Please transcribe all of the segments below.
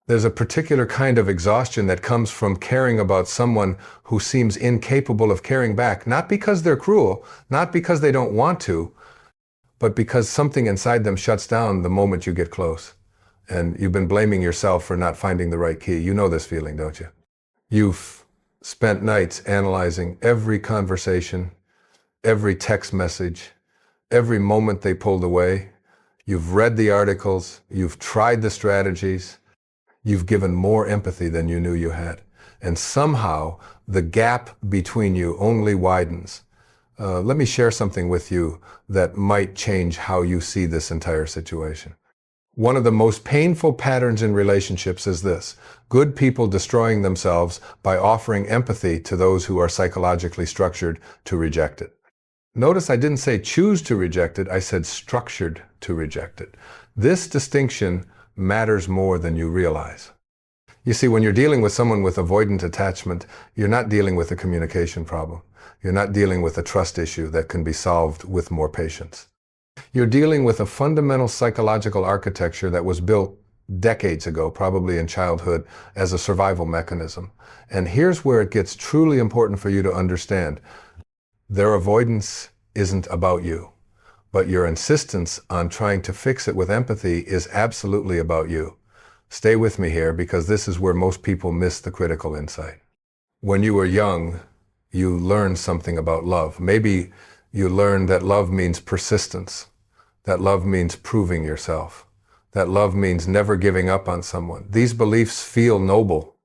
There's a particular kind of exhaustion that comes from caring about someone who seems incapable of caring back, not because they're cruel, not because they don't want to, but because something inside them shuts down the moment you get close. And you've been blaming yourself for not finding the right key. You know this feeling, don't you? You've spent nights analyzing every conversation, every text message, every moment they pulled away. You've read the articles, you've tried the strategies, you've given more empathy than you knew you had. And somehow the gap between you only widens. Let me share something with you that might change how you see this entire situation. One of the most painful patterns in relationships is this: good people destroying themselves by offering empathy to those who are psychologically structured to reject it. Notice I didn't say choose to reject it, I said structured to reject it. This distinction matters more than you realize. You see, when you're dealing with someone with avoidant attachment, you're not dealing with a communication problem. You're not dealing with a trust issue that can be solved with more patience. You're dealing with a fundamental psychological architecture that was built decades ago, probably in childhood, as a survival mechanism. And here's where it gets truly important for you to understand. Their avoidance isn't about you, but your insistence on trying to fix it with empathy is absolutely about you. Stay with me here, because this is where most people miss the critical insight. When you were young, you learned something about love. Maybe you learned that love means persistence, that love means proving yourself, that love means never giving up on someone. These beliefs feel noble.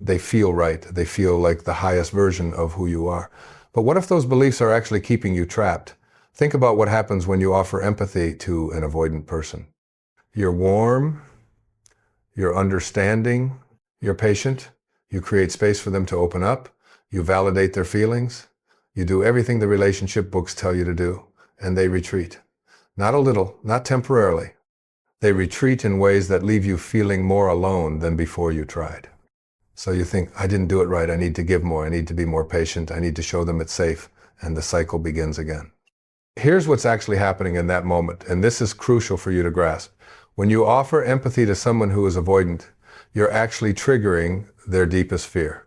They feel right. They feel like the highest version of who you are. But what if those beliefs are actually keeping you trapped? Think about what happens when you offer empathy to an avoidant person. You're warm, you're understanding, you're patient, you create space for them to open up, you validate their feelings, you do everything the relationship books tell you to do, and they retreat. Not a little, not temporarily. They retreat in ways that leave you feeling more alone than before you tried. So you think, I didn't do it right, I need to give more, I need to be more patient, I need to show them it's safe, and the cycle begins again. Here's what's actually happening in that moment, and this is crucial for you to grasp. When you offer empathy to someone who is avoidant, you're actually triggering their deepest fear.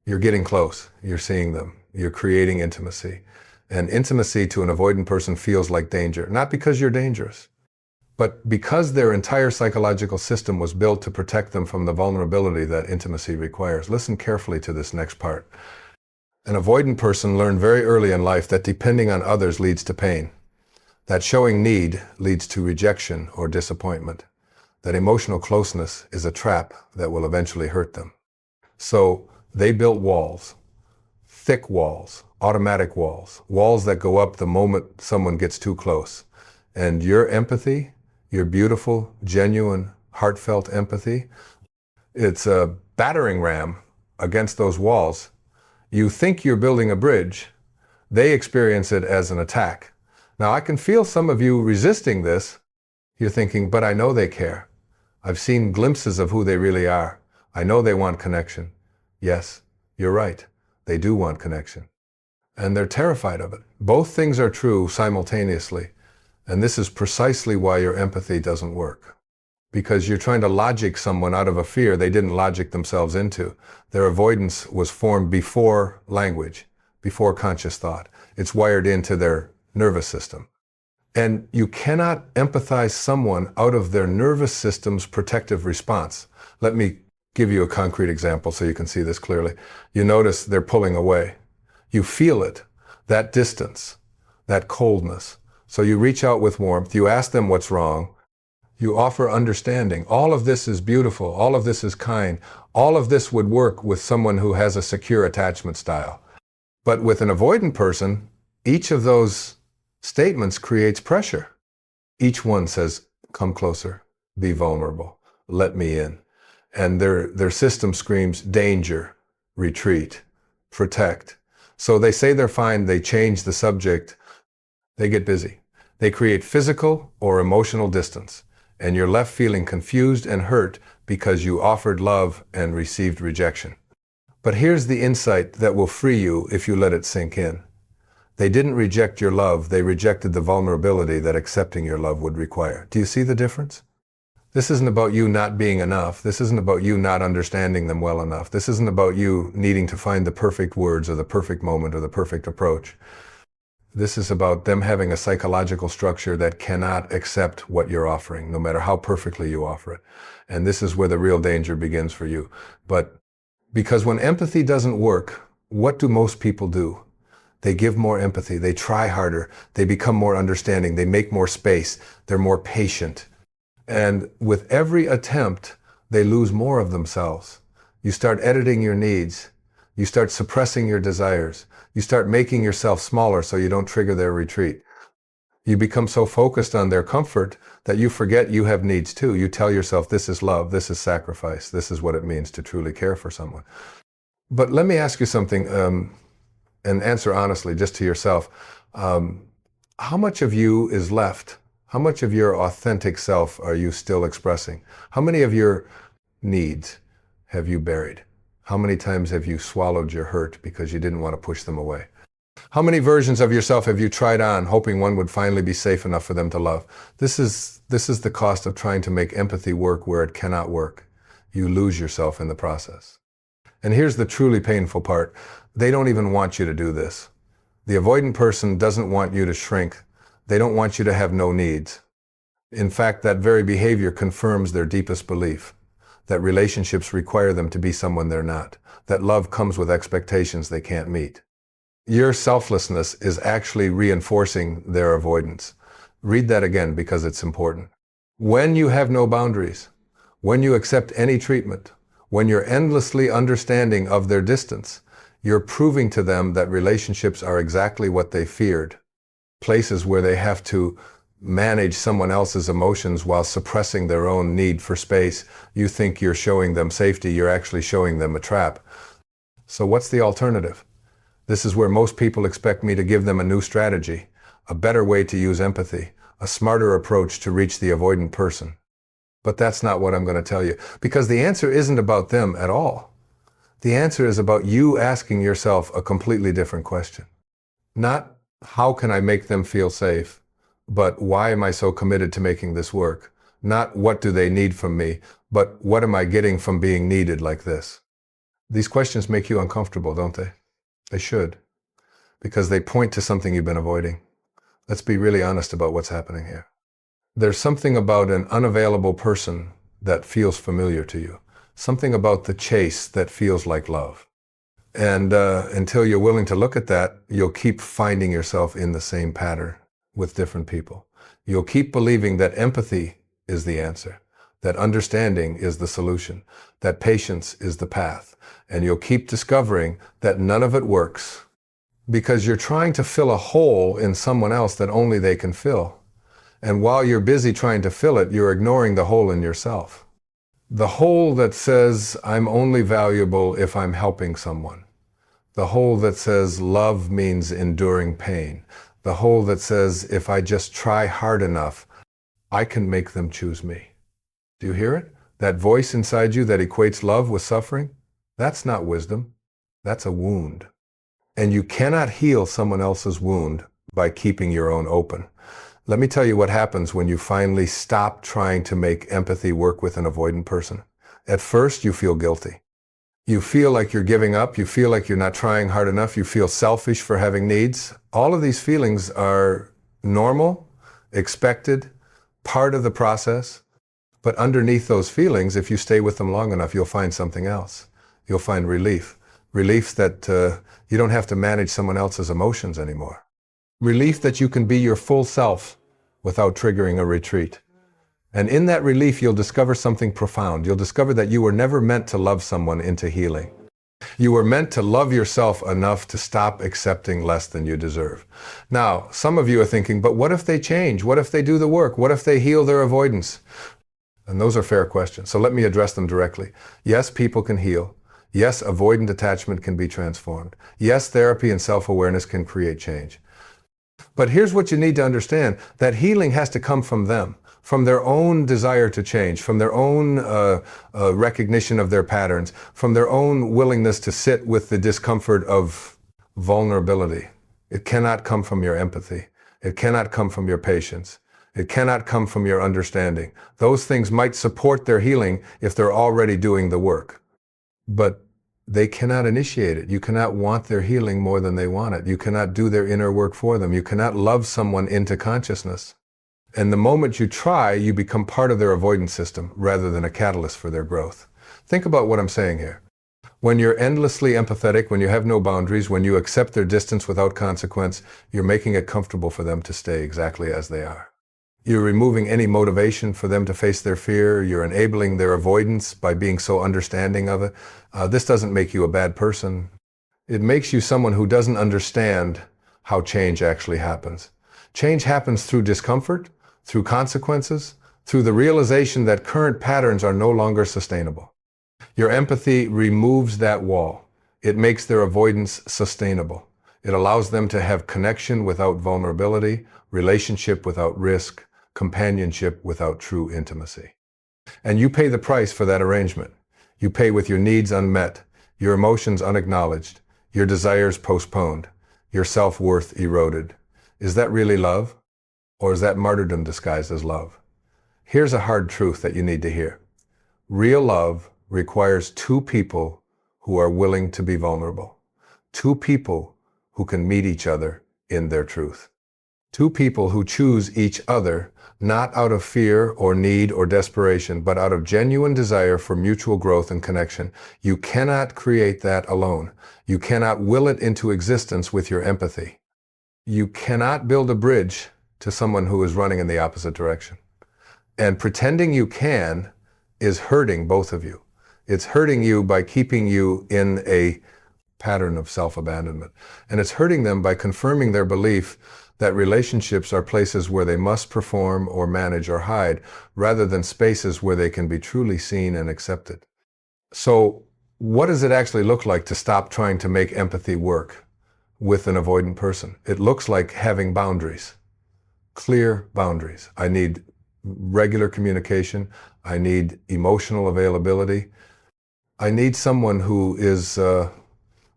You're getting close, you're seeing them, you're creating intimacy. And intimacy to an avoidant person feels like danger, not because you're dangerous, but because their entire psychological system was built to protect them from the vulnerability that intimacy requires. Listen carefully to this next part. An avoidant person learned very early in life that depending on others leads to pain, that showing need leads to rejection or disappointment, that emotional closeness is a trap that will eventually hurt them. So they built walls, thick walls, automatic walls, walls that go up the moment someone gets too close. And your empathy, your beautiful, genuine, heartfelt empathy, it's a battering ram against those walls. You think you're building a bridge, they experience it as an attack. Now I can feel some of you resisting this. You're thinking, but I know they care. I've seen glimpses of who they really are. I know they want connection. Yes, you're right. They do want connection. And they're terrified of it. Both things are true simultaneously. And this is precisely why your empathy doesn't work. Because you're trying to logic someone out of a fear they didn't logic themselves into. Their avoidance was formed before language, before conscious thought. It's wired into their nervous system. And you cannot empathize someone out of their nervous system's protective response. Let me give you a concrete example so you can see this clearly. You notice they're pulling away. You feel it, that distance, that coldness. So you reach out with warmth, you ask them what's wrong, you offer understanding. All of this is beautiful, all of this is kind, all of this would work with someone who has a secure attachment style. But with an avoidant person, each of those statements creates pressure. Each one says, come closer, be vulnerable, let me in. And their system screams danger, retreat, protect. So they say they're fine, they change the subject, they get busy. They create physical or emotional distance, and you're left feeling confused and hurt because you offered love and received rejection. But here's the insight that will free you if you let it sink in. They didn't reject your love, they rejected the vulnerability that accepting your love would require. Do you see the difference? This isn't about you not being enough. This isn't about you not understanding them well enough. This isn't about you needing to find the perfect words or the perfect moment or the perfect approach. This is about them having a psychological structure that cannot accept what you're offering, no matter how perfectly you offer it. And this is where the real danger begins for you. But because when empathy doesn't work, what do most people do? They give more empathy. They try harder. They become more understanding. They make more space. They're more patient. And with every attempt, they lose more of themselves. You start editing your needs. You start suppressing your desires. You start making yourself smaller so you don't trigger their retreat. You become so focused on their comfort that you forget you have needs too. You tell yourself, this is love, this is sacrifice, this is what it means to truly care for someone. But let me ask you something, and answer honestly, just to yourself. How much of you is left? How much of your authentic self are you still expressing? How many of your needs have you buried? How many times have you swallowed your hurt because you didn't want to push them away? How many versions of yourself have you tried on, hoping one would finally be safe enough for them to love? This is the cost of trying to make empathy work where it cannot work. You lose yourself in the process. And here's the truly painful part. They don't even want you to do this. The avoidant person doesn't want you to shrink. They don't want you to have no needs. In fact, that very behavior confirms their deepest belief, that relationships require them to be someone they're not, that love comes with expectations they can't meet. Your selflessness is actually reinforcing their avoidance. Read that again because it's important. When you have no boundaries, when you accept any treatment, when you're endlessly understanding of their distance, you're proving to them that relationships are exactly what they feared. Places where they have to manage someone else's emotions while suppressing their own need for space. You think you're showing them safety, you're actually showing them a trap. So what's the alternative? This is where most people expect me to give them a new strategy, a better way to use empathy, a smarter approach to reach the avoidant person. But that's not what I'm going to tell you, because the answer isn't about them at all. The answer is about you asking yourself a completely different question. Not how can I make them feel safe, but why am I so committed to making this work? Not what do they need from me, but what am I getting from being needed like this? These questions make you uncomfortable, don't they? They should, because they point to something you've been avoiding. Let's be really honest about what's happening here. There's something about an unavailable person that feels familiar to you. Something about the chase that feels like love. And until you're willing to look at that, you'll keep finding yourself in the same pattern with different people. You'll keep believing that empathy is the answer, that understanding is the solution, that patience is the path. And you'll keep discovering that none of it works because you're trying to fill a hole in someone else that only they can fill. And while you're busy trying to fill it, you're ignoring the hole in yourself. The hole that says, I'm only valuable if I'm helping someone. The hole that says, love means enduring pain. The hole that says, if I just try hard enough, I can make them choose me. Do you hear it? That voice inside you that equates love with suffering? That's not wisdom. That's a wound. And you cannot heal someone else's wound by keeping your own open. Let me tell you what happens when you finally stop trying to make empathy work with an avoidant person. At first, you feel guilty. You feel like you're giving up. You feel like you're not trying hard enough. You feel selfish for having needs. All of these feelings are normal, expected, part of the process. But underneath those feelings, if you stay with them long enough, you'll find something else. You'll find relief. Relief that you don't have to manage someone else's emotions anymore. Relief that you can be your full self without triggering a retreat. And in that relief, you'll discover something profound. You'll discover that you were never meant to love someone into healing. You were meant to love yourself enough to stop accepting less than you deserve. Now, some of you are thinking, but what if they change? What if they do the work? What if they heal their avoidance? And those are fair questions. So let me address them directly. Yes, people can heal. Yes, avoidant attachment can be transformed. Yes, therapy and self-awareness can create change. But here's what you need to understand, that healing has to come from them, from their own desire to change, from their own recognition of their patterns, from their own willingness to sit with the discomfort of vulnerability. It cannot come from your empathy. It cannot come from your patience. It cannot come from your understanding. Those things might support their healing if they're already doing the work, but they cannot initiate it. You cannot want their healing more than they want it. You cannot do their inner work for them. You cannot love someone into consciousness. And the moment you try, you become part of their avoidance system rather than a catalyst for their growth. Think about what I'm saying here. When you're endlessly empathetic, when you have no boundaries, when you accept their distance without consequence, you're making it comfortable for them to stay exactly as they are. You're removing any motivation for them to face their fear. You're enabling their avoidance by being so understanding of it. This doesn't make you a bad person. It makes you someone who doesn't understand how change actually happens. Change happens through discomfort, through consequences, through the realization that current patterns are no longer sustainable. Your empathy removes that wall. It makes their avoidance sustainable. It allows them to have connection without vulnerability, relationship without risk, companionship without true intimacy. And you pay the price for that arrangement. You pay with your needs unmet, your emotions unacknowledged, your desires postponed, your self-worth eroded. Is that really love? Or is that martyrdom disguised as love? Here's a hard truth that you need to hear. Real love requires two people who are willing to be vulnerable. Two people who can meet each other in their truth. Two people who choose each other not out of fear or need or desperation, but out of genuine desire for mutual growth and connection. You cannot create that alone. You cannot will it into existence with your empathy. You cannot build a bridge to someone who is running in the opposite direction. And pretending you can is hurting both of you. It's hurting you by keeping you in a pattern of self-abandonment. And it's hurting them by confirming their belief that relationships are places where they must perform or manage or hide, rather than spaces where they can be truly seen and accepted. So what does it actually look like to stop trying to make empathy work with an avoidant person? It looks like having boundaries, clear boundaries. I need regular communication. I need emotional availability. I need someone who is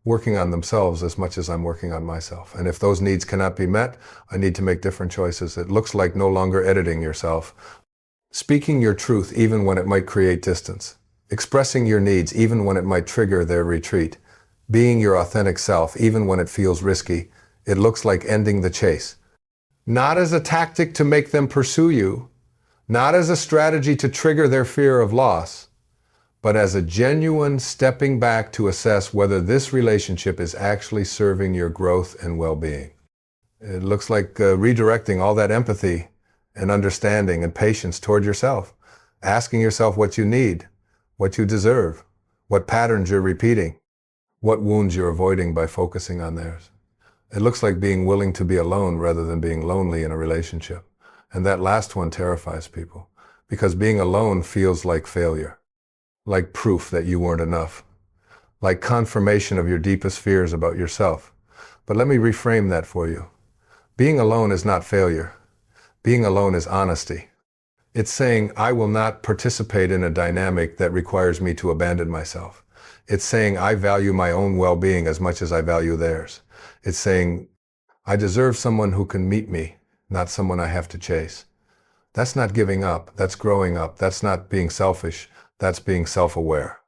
working on themselves as much as I'm working on myself. And if those needs cannot be met, I need to make different choices. It looks like no longer editing yourself, speaking your truth even when it might create distance, expressing your needs even when it might trigger their retreat, being your authentic self even when it feels risky. It looks like ending the chase. Not as a tactic to make them pursue you, not as a strategy to trigger their fear of loss, but as a genuine stepping back to assess whether this relationship is actually serving your growth and well-being. It looks like redirecting all that empathy and understanding and patience toward yourself, asking yourself what you need, what you deserve, what patterns you're repeating, what wounds you're avoiding by focusing on theirs. It looks like being willing to be alone rather than being lonely in a relationship. And that last one terrifies people, because being alone feels like failure, like proof that you weren't enough, like confirmation of your deepest fears about yourself. But let me reframe that for you. Being alone is not failure. Being alone is honesty. It's saying, I will not participate in a dynamic that requires me to abandon myself. It's saying, I value my own well-being as much as I value theirs. It's saying, I deserve someone who can meet me, not someone I have to chase. That's not giving up. That's growing up. That's not being selfish. That's being self-aware.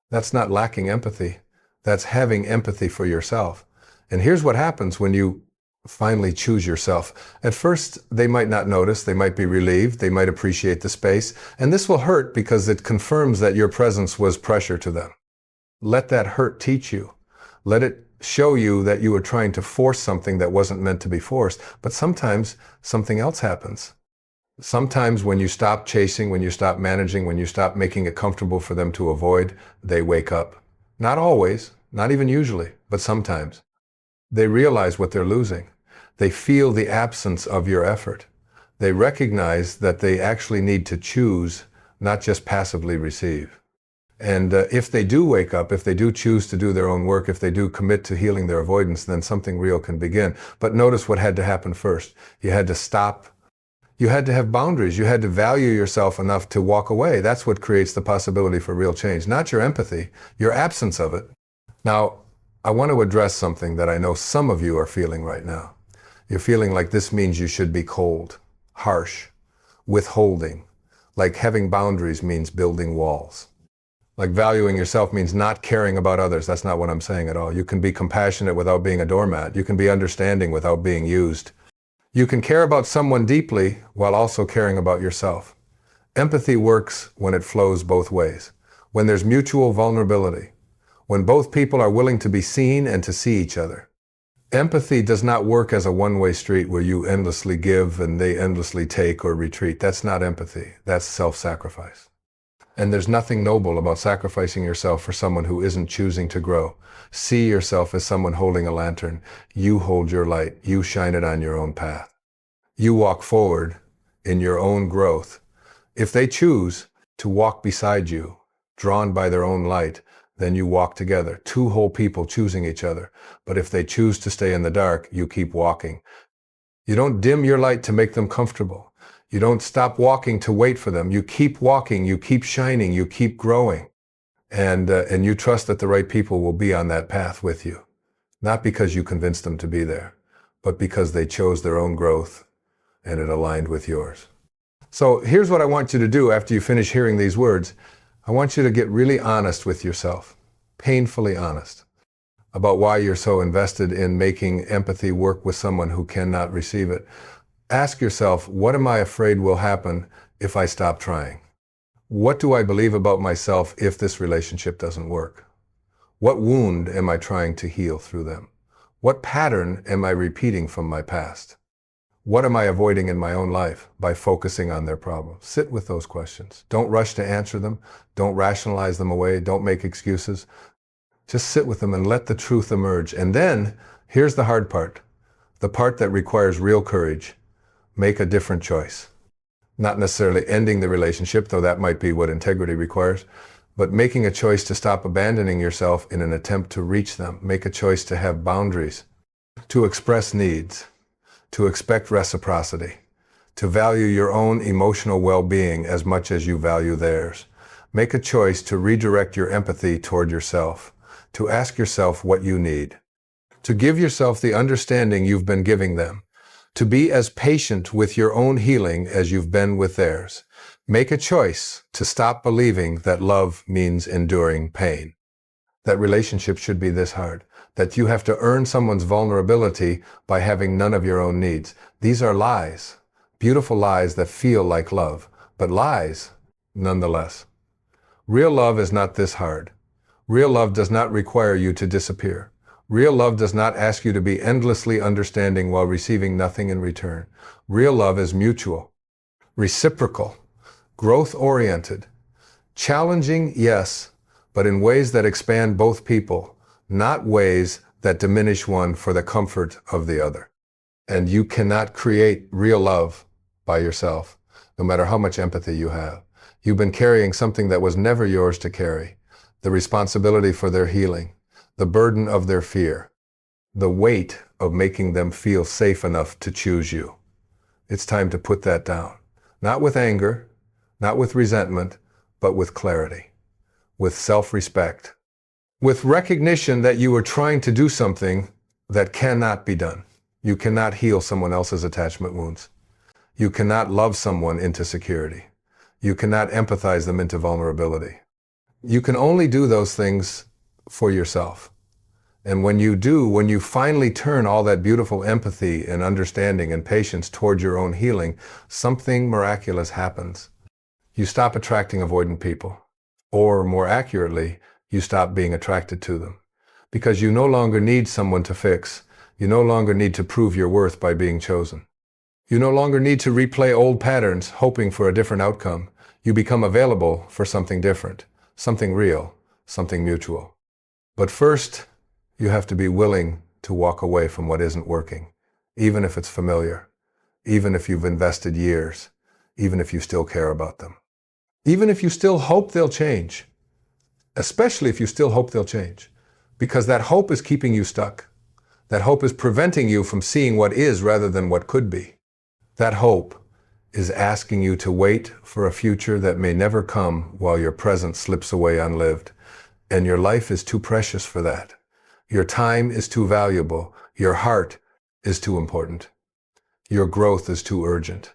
That's not lacking empathy. That's having empathy for yourself. And here's what happens when you finally choose yourself. At first, they might not notice. They might be relieved. They might appreciate the space. And this will hurt because it confirms that your presence was pressure to them. Let that hurt teach you. Let it show you that you were trying to force something that wasn't meant to be forced. But sometimes something else happens. Sometimes when you stop chasing, when you stop managing, when you stop making it comfortable for them to avoid, they wake up. Not always, not even usually, but sometimes. They realize what they're losing. They feel the absence of your effort. They recognize that they actually need to choose, not just passively receive. And if they do wake up, if they do choose to do their own work, if they do commit to healing their avoidance, then something real can begin. But notice what had to happen first. You had to stop. You had to have boundaries. You had to value yourself enough to walk away. That's what creates the possibility for real change, not your empathy, your absence of it. Now, I want to address something that I know some of you are feeling right now. You're feeling like this means you should be cold, harsh, Withholding, like having boundaries, means building walls. Like valuing yourself means not caring about others. That's not what I'm saying at all. You can be compassionate without being a doormat. You can be understanding without being used. You can care about someone deeply while also caring about yourself. Empathy works when it flows both ways, when there's mutual vulnerability, when both people are willing to be seen and to see each other. Empathy does not work as a one-way street where you endlessly give and they endlessly take or retreat. That's not empathy. That's self-sacrifice. And there's nothing noble about sacrificing yourself for someone who isn't choosing to grow. See yourself as someone holding a lantern. You hold your light. You shine it on your own path. You walk forward in your own growth. If they choose to walk beside you, drawn by their own light, then you walk together, two whole people choosing each other. But if they choose to stay in the dark, you keep walking. You don't dim your light to make them comfortable. You don't stop walking to wait for them. You keep walking, you keep shining, you keep growing. And you trust that the right people will be on that path with you. Not because you convinced them to be there, but because they chose their own growth and it aligned with yours. So here's what I want you to do after you finish hearing these words. I want you to get really honest with yourself, painfully honest, about why you're so invested in making empathy work with someone who cannot receive it. Ask yourself, what am I afraid will happen if I stop trying? What do I believe about myself if this relationship doesn't work? What wound am I trying to heal through them? What pattern am I repeating from my past? What am I avoiding in my own life by focusing on their problems? Sit with those questions. Don't rush to answer them. Don't rationalize them away. Don't make excuses. Just sit with them and let the truth emerge. And then, here's the hard part, the part that requires real courage. Make a different choice. Not necessarily ending the relationship, though that might be what integrity requires, but making a choice to stop abandoning yourself in an attempt to reach them. Make a choice to have boundaries, to express needs, to expect reciprocity, to value your own emotional well-being as much as you value theirs. Make a choice to redirect your empathy toward yourself, to ask yourself what you need, to give yourself the understanding you've been giving them, to be as patient with your own healing as you've been with theirs. Make a choice to stop believing that love means enduring pain, that relationships should be this hard, that you have to earn someone's vulnerability by having none of your own needs. These are lies, beautiful lies that feel like love, but lies nonetheless. Real love is not this hard. Real love does not require you to disappear. Real love does not ask you to be endlessly understanding while receiving nothing in return. Real love is mutual, reciprocal, growth-oriented, challenging, yes, but in ways that expand both people, not ways that diminish one for the comfort of the other. And you cannot create real love by yourself, no matter how much empathy you have. You've been carrying something that was never yours to carry, the responsibility for their healing, the burden of their fear, the weight of making them feel safe enough to choose you. It's time to put that down, not with anger, not with resentment, but with clarity, with self-respect, with recognition that you are trying to do something that cannot be done. You cannot heal someone else's attachment wounds. You cannot love someone into security. You cannot empathize them into vulnerability. You can only do those things for yourself. And when you do, when you finally turn all that beautiful empathy and understanding and patience toward your own healing, something miraculous happens. You stop attracting avoidant people. Or more accurately, you stop being attracted to them. Because you no longer need someone to fix. You no longer need to prove your worth by being chosen. You no longer need to replay old patterns, hoping for a different outcome. You become available for something different, something real, something mutual. But first, you have to be willing to walk away from what isn't working, even if it's familiar, even if you've invested years, even if you still care about them, even if you still hope they'll change, especially if you still hope they'll change, because that hope is keeping you stuck. That hope is preventing you from seeing what is rather than what could be. That hope is asking you to wait for a future that may never come while your present slips away unlived. And your life is too precious for that. Your time is too valuable. Your heart is too important. Your growth is too urgent.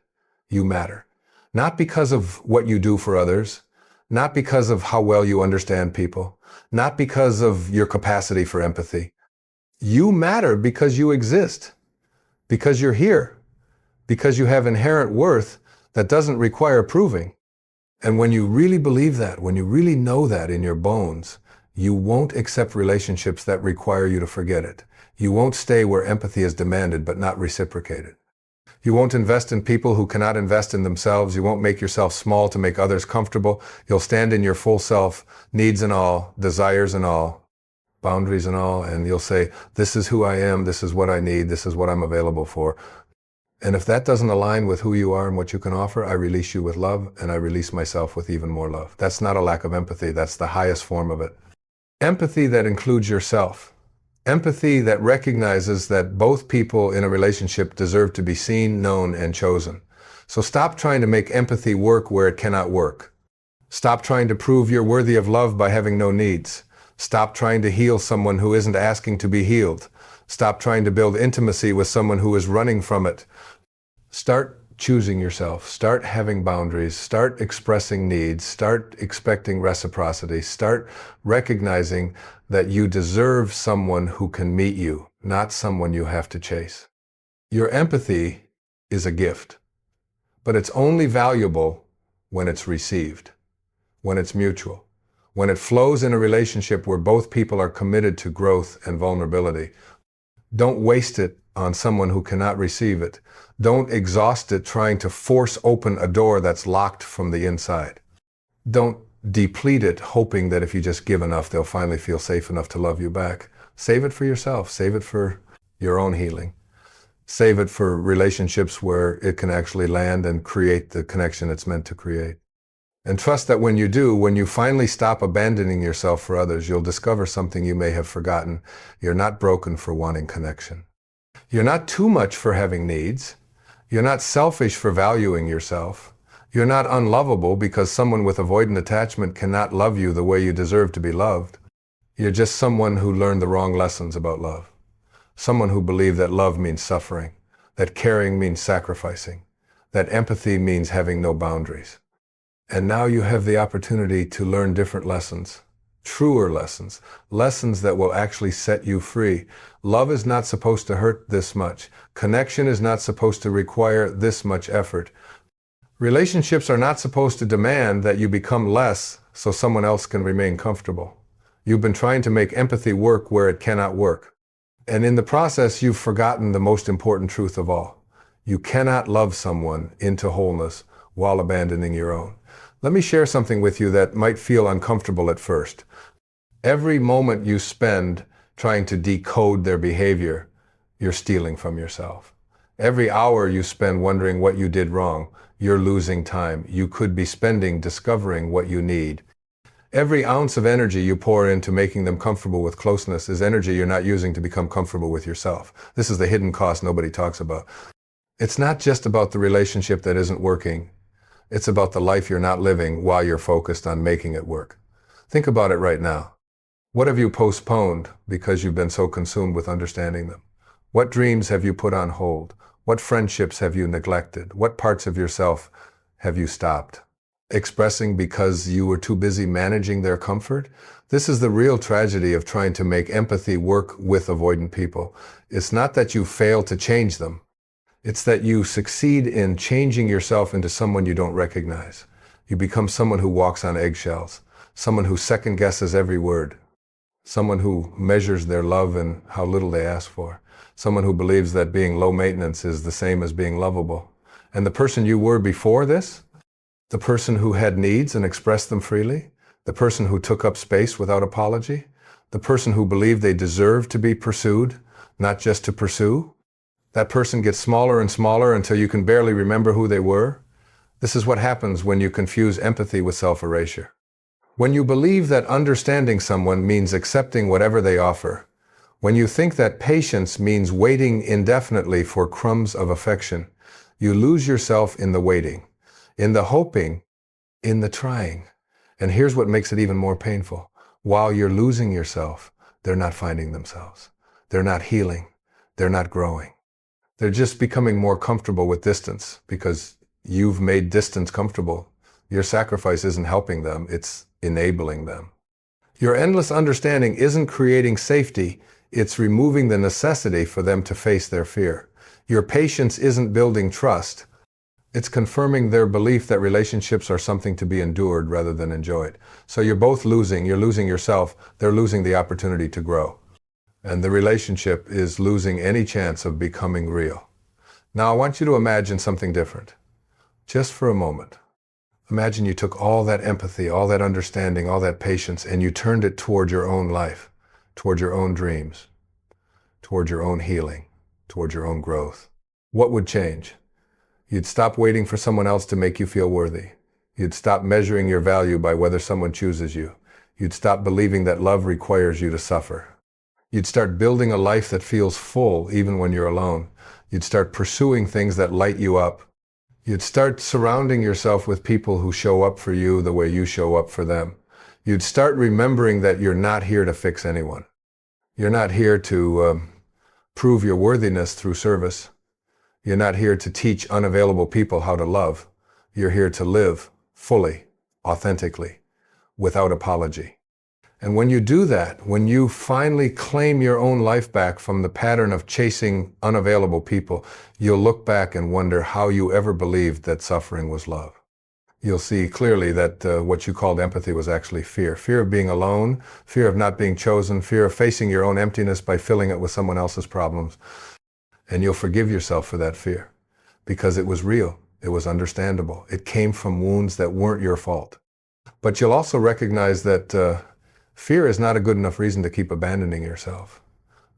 You matter. Not because of what you do for others, not because of how well you understand people, not because of your capacity for empathy. You matter because you exist, because you're here, because you have inherent worth that doesn't require proving. And when you really believe that, when you really know that in your bones, you won't accept relationships that require you to forget it. You won't stay where empathy is demanded but not reciprocated. You won't invest in people who cannot invest in themselves. You won't make yourself small to make others comfortable. You'll stand in your full self, needs and all, desires and all, boundaries and all, and you'll say, this is who I am, this is what I need, this is what I'm available for. And if that doesn't align with who you are and what you can offer, I release you with love, and I release myself with even more love. That's not a lack of empathy. That's the highest form of it. Empathy that includes yourself. Empathy that recognizes that both people in a relationship deserve to be seen, known, and chosen. So stop trying to make empathy work where it cannot work. Stop trying to prove you're worthy of love by having no needs. Stop trying to heal someone who isn't asking to be healed. Stop trying to build intimacy with someone who is running from it. Start choosing yourself. Start having boundaries. Start expressing needs. Start expecting reciprocity. Start recognizing that you deserve someone who can meet you, not someone you have to chase. Your empathy is a gift, but it's only valuable when it's received, when it's mutual, when it flows in a relationship where both people are committed to growth and vulnerability. Don't waste it on someone who cannot receive it. Don't exhaust it trying to force open a door that's locked from the inside. Don't deplete it hoping that if you just give enough, they'll finally feel safe enough to love you back. Save it for yourself. Save it for your own healing. Save it for relationships where it can actually land and create the connection it's meant to create. And trust that when you do, when you finally stop abandoning yourself for others, you'll discover something you may have forgotten. You're not broken for wanting connection. You're not too much for having needs. You're not selfish for valuing yourself. You're not unlovable because someone with avoidant attachment cannot love you the way you deserve to be loved. You're just someone who learned the wrong lessons about love. Someone who believed that love means suffering, that caring means sacrificing, that empathy means having no boundaries. And now you have the opportunity to learn different lessons, truer lessons, lessons that will actually set you free. Love is not supposed to hurt this much. Connection is not supposed to require this much effort. Relationships are not supposed to demand that you become less so someone else can remain comfortable. You've been trying to make empathy work where it cannot work. And in the process, you've forgotten the most important truth of all. You cannot love someone into wholeness while abandoning your own. Let me share something with you that might feel uncomfortable at first. Every moment you spend trying to decode their behavior, you're stealing from yourself. Every hour you spend wondering what you did wrong, you're losing time. You could be spending discovering what you need. Every ounce of energy you pour into making them comfortable with closeness is energy you're not using to become comfortable with yourself. This is the hidden cost nobody talks about. It's not just about the relationship that isn't working. It's about the life you're not living while you're focused on making it work. Think about it right now. What have you postponed because you've been so consumed with understanding them? What dreams have you put on hold? What friendships have you neglected? What parts of yourself have you stopped expressing because you were too busy managing their comfort? This is the real tragedy of trying to make empathy work with avoidant people. It's not that you fail to change them. It's that you succeed in changing yourself into someone you don't recognize. You become someone who walks on eggshells, someone who second guesses every word, someone who measures their love and how little they ask for, someone who believes that being low maintenance is the same as being lovable. And the person you were before this, the person who had needs and expressed them freely, the person who took up space without apology, the person who believed they deserved to be pursued, not just to pursue, that person gets smaller and smaller until you can barely remember who they were. This is what happens when you confuse empathy with self-erasure. When you believe that understanding someone means accepting whatever they offer, when you think that patience means waiting indefinitely for crumbs of affection, you lose yourself in the waiting, in the hoping, in the trying. And here's what makes it even more painful. While you're losing yourself, they're not finding themselves. They're not healing. They're not growing. They're just becoming more comfortable with distance because you've made distance comfortable. Your sacrifice isn't helping them, it's enabling them. Your endless understanding isn't creating safety, it's removing the necessity for them to face their fear. Your patience isn't building trust, it's confirming their belief that relationships are something to be endured rather than enjoyed. So you're both losing. You're losing yourself, they're losing the opportunity to grow. And the relationship is losing any chance of becoming real. Now I want you to imagine something different. Just for a moment. Imagine you took all that empathy, all that understanding, all that patience, and you turned it toward your own life, toward your own dreams, toward your own healing, toward your own growth. What would change? You'd stop waiting for someone else to make you feel worthy. You'd stop measuring your value by whether someone chooses you. You'd stop believing that love requires you to suffer. You'd start building a life that feels full even when you're alone. You'd start pursuing things that light you up. You'd start surrounding yourself with people who show up for you the way you show up for them. You'd start remembering that you're not here to fix anyone. You're not here to prove your worthiness through service. You're not here to teach unavailable people how to love. You're here to live fully, authentically, without apology. And when you do that, when you finally claim your own life back from the pattern of chasing unavailable people, you'll look back and wonder how you ever believed that suffering was love. You'll see clearly that what you called empathy was actually fear. Fear of being alone, fear of not being chosen, fear of facing your own emptiness by filling it with someone else's problems. And you'll forgive yourself for that fear because it was real. It was understandable. It came from wounds that weren't your fault. But you'll also recognize that fear is not a good enough reason to keep abandoning yourself.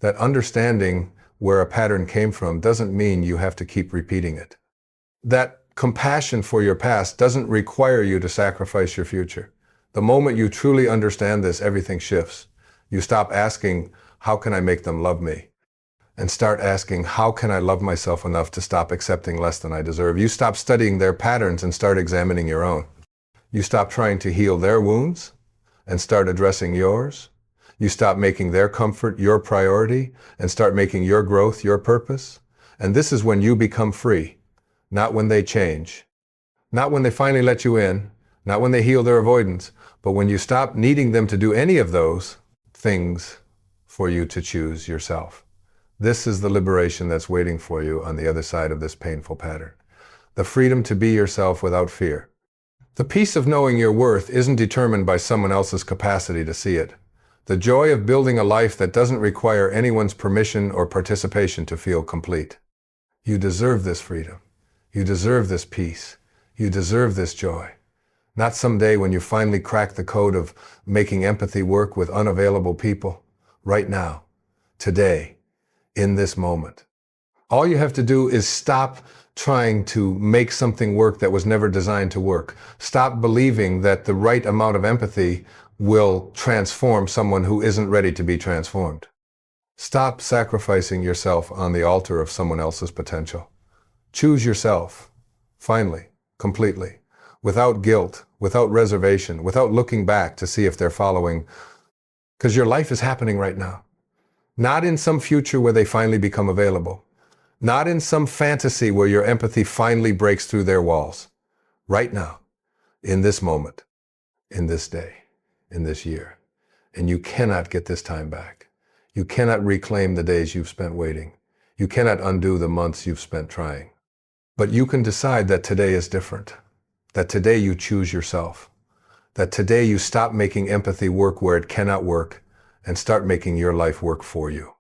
That understanding where a pattern came from doesn't mean you have to keep repeating it. That compassion for your past doesn't require you to sacrifice your future. The moment you truly understand this, everything shifts. You stop asking, how can I make them love me? And start asking, how can I love myself enough to stop accepting less than I deserve? You stop studying their patterns and start examining your own. You stop trying to heal their wounds and start addressing yours. You stop making their comfort your priority and start making your growth your purpose. And this is when you become free, not when they change, not when they finally let you in, not when they heal their avoidance, but when you stop needing them to do any of those things for you to choose yourself. This is the liberation that's waiting for you on the other side of this painful pattern. The freedom to be yourself without fear. The peace of knowing your worth isn't determined by someone else's capacity to see it. The joy of building a life that doesn't require anyone's permission or participation to feel complete. You deserve this freedom. You deserve this peace. You deserve this joy. Not someday when you finally crack the code of making empathy work with unavailable people. Right now. Today. In this moment. All you have to do is stop trying to make something work that was never designed to work. Stop believing that the right amount of empathy will transform someone who isn't ready to be transformed. Stop sacrificing yourself on the altar of someone else's potential. Choose yourself, finally, completely, without guilt, without reservation, without looking back to see if they're following, because your life is happening right now. Not in some future where they finally become available. Not in some fantasy where your empathy finally breaks through their walls. Right now, in this moment, in this day, in this year. And you cannot get this time back. You cannot reclaim the days you've spent waiting. You cannot undo the months you've spent trying. But you can decide that today is different. That today you choose yourself. That today you stop making empathy work where it cannot work and start making your life work for you.